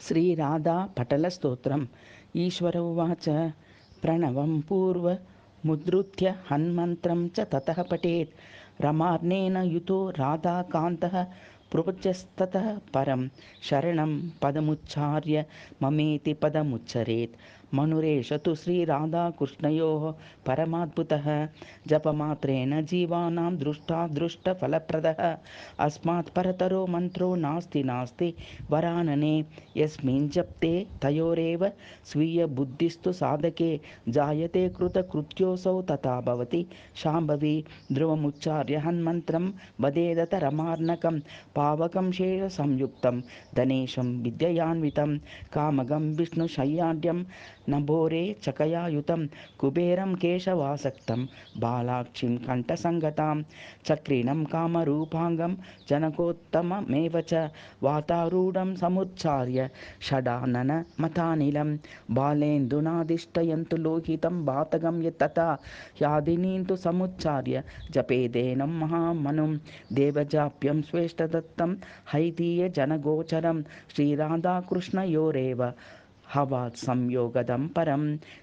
श्रीराधापटलस्तोत्रम्। ईश्वर उवाच प्रणवं पूर्वमुद्धृत्य हन्मन्त्रं च ततः पठेत्। रमार्णेन युतो राधाकान्तः प्रोच्यस्ततः परं शरणं पदमुच्चार्य ममेति पदमुच्चरेत्। मनुरेष तु श्रीराधाकृष्णयोः परमाद्भुतः। जपमात्रेण जीवानां दृष्टादृष्टफलप्रदः। अस्मात् परतरो मन्त्रो नास्ति नास्ति वरानने। यस्मिन् जप्ते तयोरेव स्वीयबुद्धिस्तु साधके जायते कृतकृत्योऽसौ तथा भवति शाम्भवी। ध्रुवमुच्चार्य हन्मन्त्रं वदेदत रमार्णकं पावकं शेषसंयुक्तं धनेशं विद्ययान्वितं कामगं विष्णुशय्याढ्यं नभोरे चकयायुतं कुबेरं केशवासक्तं बालाक्षीं कण्ठसङ्गतां चक्रिणं कामरूपाङ्गं जनकोत्तममेव च वातारूढं समुच्चार्य षडाननमथानिलं बालेन्दुनादिष्टयन्तु लोहितं भातकं यत्तथा यादिनीं तु समुच्चार्य जपेदेनं महामनुं देवजाप्यं स्वेष्टदत्तं हैतीयजनगोचरं श्रीराधाकृष्णयोरेव हवात् संयोगदं परं।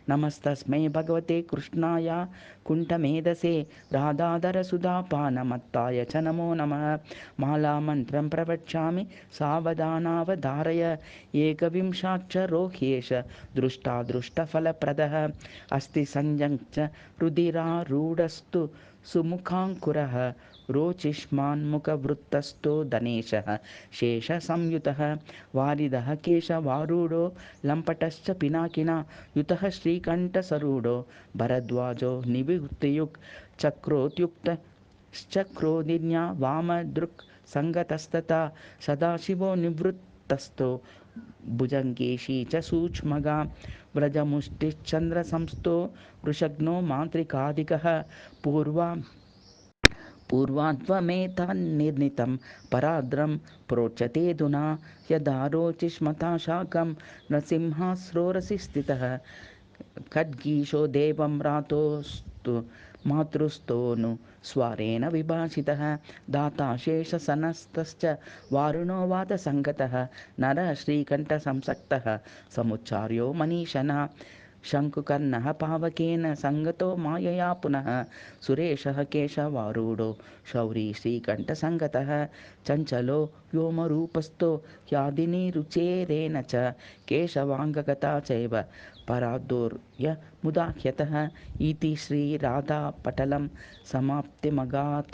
नमस्तस्मै भगवते कृष्णाय कुण्ठमेधसे राधाधरसुधापानमत्ताय च नमो नमः। मालामन्त्रं प्रवक्ष्यामि सावधानावधारय एकविंशाक्षरो ह्येष दृष्टादृष्टफलप्रदः अस्ति संयच्च रुधिरारूढस्तु सुमुखाङ्कुरः रोचिष्मान्मुखवृत्तस्थो धनेशः शेषसंयुतः वारिदः केशवारूढो लम्पटश्च पिनाकिना युतः श्रीकण्ठसरूढो भरद्वाजो निवृत्तियुक् चक्रोद्युक्तश्चक्रोदिन्या वामदृक् सङ्गतस्तथा सदाशिवो निवृत्तस्थो भुजङ्गेशी च सूक्ष्मगा व्रजमुष्टिश्चन्द्रसंस्थो वृषग्नो मान्त्रिकादिकः पूर्वाध्वमेतान्निर्णितं पराद्रं प्रोच्यतेऽधुना यदा रोचिष्मता शाकं नृसिंहास्रोरसि स्थितः खड्गीशो देवं रातोस्तु मातृस्तोनु स्वारेण विभाषितः दाता शेषसनस्तश्च वारुणो वादसङ्गतः नरः श्रीकण्ठसंसक्तः समुच्चार्यो मनीषणः शङ्कुकर्णः पावकेन सङ्गतो मायया पुनः सुरेशः केशवारूढो शौरी श्रीकण्ठसङ्गतः चञ्चलो व्योमरूपस्थो यादिनी रुचेरेण च केशवाङ्गगता चैव परादुर्य मुदाह्यतः इति श्रीराधापटलं समाप्तिमगात्।